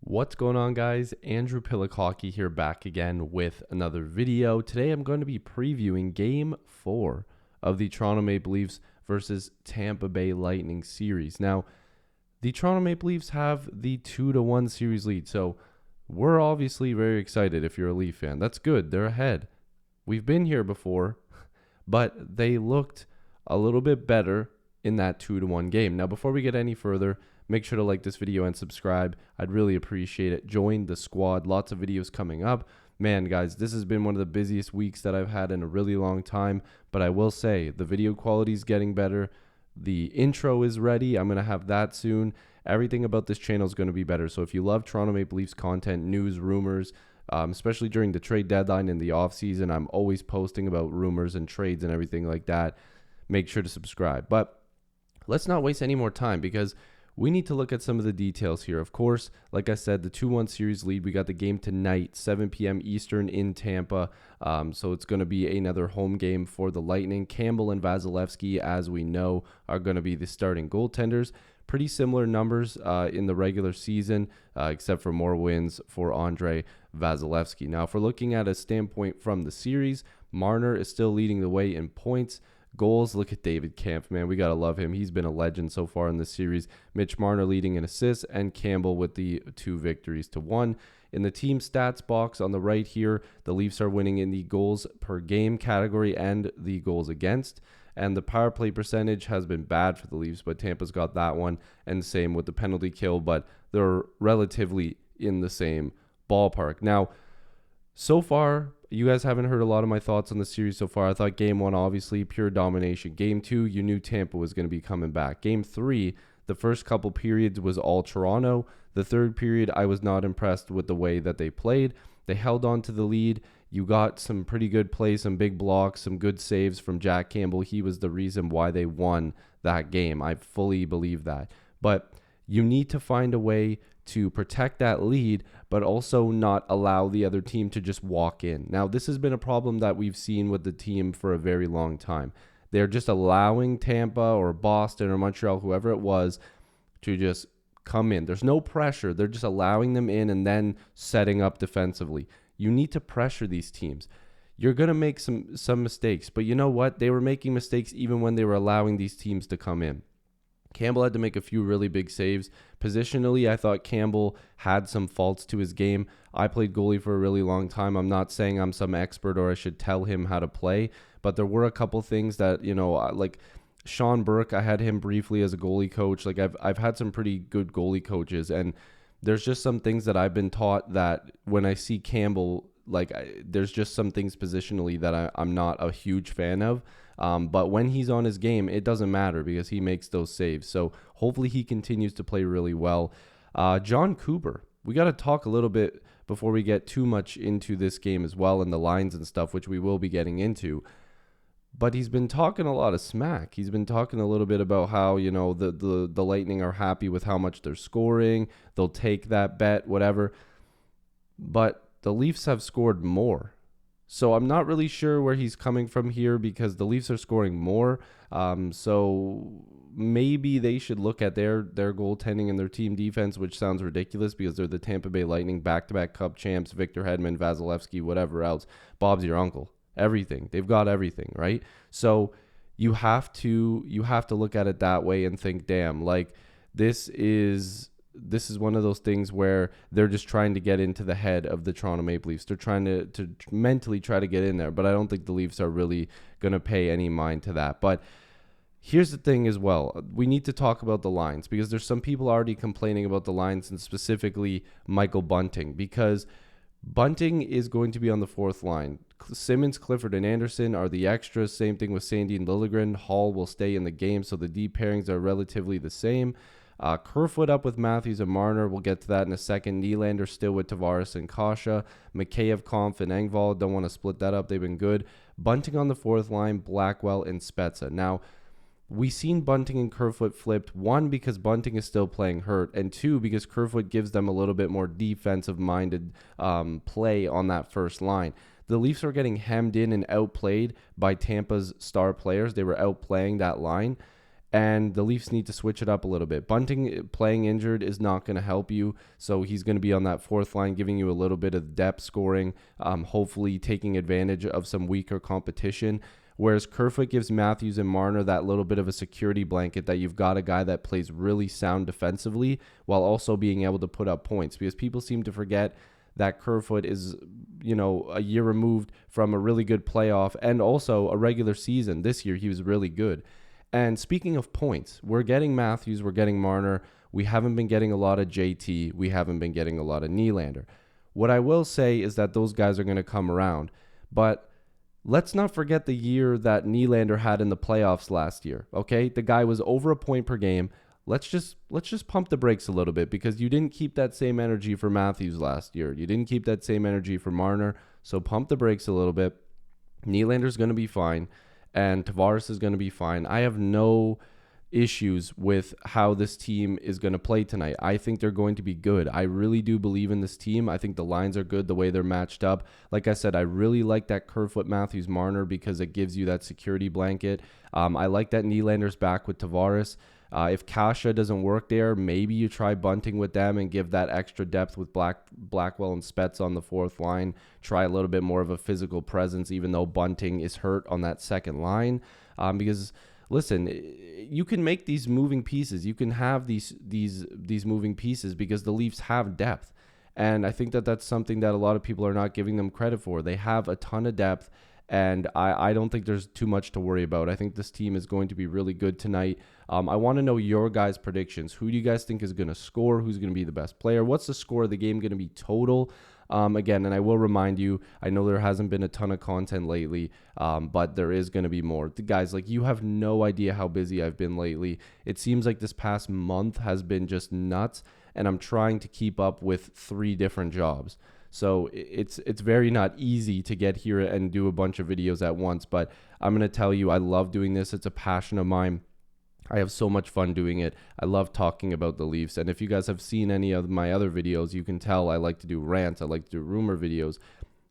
What's going on, guys? Andrew Piluk Hockey here, back again with another video. Today I'm going to be previewing Game 4 of the Toronto Maple Leafs versus Tampa Bay Lightning series. Now, the Toronto Maple Leafs have the 2-1 series lead, so we're obviously very excited if you're a Leaf fan. That's good. They're ahead. We've been here before, but they looked a little bit better in that 2-1 game. Now, before we get any further, make sure to like this video and subscribe. I'd really appreciate it. Join the squad. Lots of videos coming up. Man, guys, this has been one of the busiest weeks that I've had in a really long time. But I will say the video quality is getting better. The intro is ready. I'm going to have that soon. Everything about this channel is going to be better. So if you love Toronto Maple Leafs content, news, rumors, especially during the trade deadline in the offseason, I'm always posting about rumors and trades and everything like that. Make sure to subscribe. But let's not waste any more time because we need to look at some of the details here. Of course, like I said, the 2-1 series lead. We got the game tonight, 7 p.m. Eastern in Tampa. So it's going to be another home game for the Lightning. Campbell and Vasilevsky, as we know, are going to be the starting goaltenders. Pretty similar numbers in the regular season, except for more wins for Andre Vasilevsky. Now, if we're looking at a standpoint from the series, Marner is still leading the way in points. Goals, look at David Kampf, man. We got to love him. He's been a legend so far in this series. Mitch Marner leading in assists, and Campbell with the 2 victories to 1. In the team stats box on the right here, the Leafs are winning in the goals per game category and the goals against. And the power play percentage has been bad for the Leafs, but Tampa's got that one. And same with the penalty kill, but they're relatively in the same ballpark. Now, so far, you guys haven't heard a lot of my thoughts on the series so far. I thought Game 1, obviously, pure domination. Game 2, you knew Tampa was going to be coming back. Game 3, the first couple periods was all Toronto. The third period, I was not impressed with the way that they played. They held on to the lead. You got some pretty good plays, some big blocks, some good saves from Jack Campbell. He was the reason why they won that game. I fully believe that. But you need to find a way to protect that lead, but also not allow the other team to just walk in. Now, this has been a problem that we've seen with the team for a very long time. They're just allowing Tampa or Boston or Montreal, whoever it was, to just come in. There's no pressure. They're just allowing them in and then setting up defensively. You need to pressure these teams. You're going to make some mistakes, but you know what? They were making mistakes even when they were allowing these teams to come in. Campbell had to make a few really big saves. Positionally, I thought Campbell had some faults to his game. I played goalie for a really long time. I'm not saying I'm some expert or I should tell him how to play, but there were a couple things that, like Sean Burke, I had him briefly as a goalie coach. Like I've had some pretty good goalie coaches, and there's just some things that I've been taught that when I see Campbell, there's just some things positionally that I'm not a huge fan of. But when he's on his game, it doesn't matter because he makes those saves. So hopefully he continues to play really well. John Cooper, we got to talk a little bit before we get too much into this game as well and the lines and stuff, which we will be getting into. But he's been talking a lot of smack. He's been talking a little bit about how, the Lightning are happy with how much they're scoring. They'll take that bet, whatever. But the Leafs have scored more. So I'm not really sure where he's coming from here because the Leafs are scoring more. So maybe they should look at their goaltending and their team defense, which sounds ridiculous because they're the Tampa Bay Lightning, back-to-back Cup champs, Victor Hedman, Vasilevsky, whatever else. Bob's your uncle. Everything. They've got everything, right? So you have to look at it that way and think, damn, like this is one of those things where they're just trying to get into the head of the Toronto Maple Leafs. They're trying to mentally try to get in there, but I don't think the Leafs are really going to pay any mind to that. But here's the thing as well. We need to talk about the lines because there's some people already complaining about the lines, and specifically Michael Bunting, because Bunting is going to be on the fourth line. Simmons, Clifford, and Anderson are the extras. Same thing with Sandy and Liljegren. Hall will stay in the game, so the D pairings are relatively the same. Kerfoot up with Matthews and Marner. We'll get to that in a second. Nylander still with Tavares and Kasha. Mikheyev, Kampf, and Engvall. Don't want to split that up. They've been good. Bunting on the fourth line, Blackwell, and Spezza. Now, we seen Bunting and Kerfoot flipped. One, because Bunting is still playing hurt. And two, because Kerfoot gives them a little bit more defensive-minded play on that first line. The Leafs are getting hemmed in and outplayed by Tampa's star players. They were outplaying that line. and the Leafs need to switch it up a little bit. Bunting playing injured is not going to help you, so he's going to be on that fourth line, giving you a little bit of depth scoring, hopefully taking advantage of some weaker competition. Whereas Kerfoot gives Matthews and Marner that little bit of a security blanket that you've got a guy that plays really sound defensively while also being able to put up points, because people seem to forget that Kerfoot is, a year removed from a really good playoff and also a regular season. This year, he was really good. And speaking of points, we're getting Matthews, we're getting Marner. We haven't been getting a lot of JT. We haven't been getting a lot of Nylander. What I will say is that those guys are going to come around. But let's not forget the year that Nylander had in the playoffs last year, okay? The guy was over a point per game. Let's just pump the brakes a little bit, because you didn't keep that same energy for Matthews last year. You didn't keep that same energy for Marner. So pump the brakes a little bit. Nylander's going to be fine, and Tavares is going to be fine. I have no issues with how this team is going to play tonight. I think they're going to be good. I really do believe in this team. I think the lines are good the way they're matched up. Like I said, I really like that Kerfoot Matthews Marner because it gives you that security blanket. I like that Nylander's back with Tavares. If Kasha doesn't work there, maybe you try Bunting with them and give that extra depth with Blackwell and Spets on the fourth line. Try a little bit more of a physical presence, even though Bunting is hurt on that second line. Because listen, you can make these moving pieces. You can have these moving pieces because the Leafs have depth. And I think that that's something that a lot of people are not giving them credit for. They have a ton of depth, and I don't think there's too much to worry about. I think this team is going to be really good tonight. I want to know your guys' predictions. Who do you guys think is going to score? Who's going to be the best player? What's the score of the game going to be total? Again, and I will remind you, I know there hasn't been a ton of content lately, but there is going to be more. Guys, you have no idea how busy I've been lately. It seems like this past month has been just nuts, and I'm trying to keep up with 3 different jobs. So it's very not easy to get here and do a bunch of videos at once, but I'm going to tell you, I love doing this. It's a passion of mine. I have so much fun doing it. I love talking about the Leafs. And if you guys have seen any of my other videos, you can tell I like to do rants. I like to do rumor videos,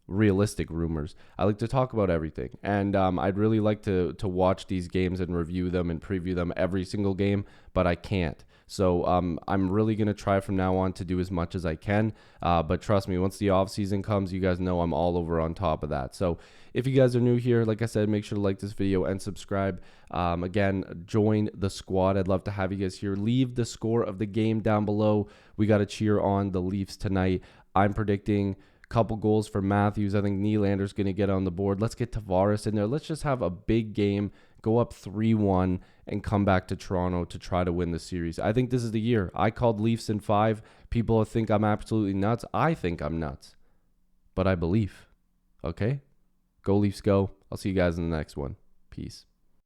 realistic rumors. I like to talk about everything. And I'd really like to watch these games and review them and preview them every single game, but I can't. So I'm really going to try from now on to do as much as I can. But trust me, once the off season comes, you guys know I'm all over on top of that. So if you guys are new here, like I said, make sure to like this video and subscribe. Again, join the squad. I'd love to have you guys here. Leave the score of the game down below. We got to cheer on the Leafs tonight. I'm predicting couple goals for Matthews. I think Nylander's going to get on the board. Let's get Tavares in there. Let's just have a big game, go up 3-1, and come back to Toronto to try to win the series. I think this is the year. I called Leafs in 5. People think I'm absolutely nuts. I think I'm nuts, but I believe. Okay? Go Leafs, go. I'll see you guys in the next one. Peace.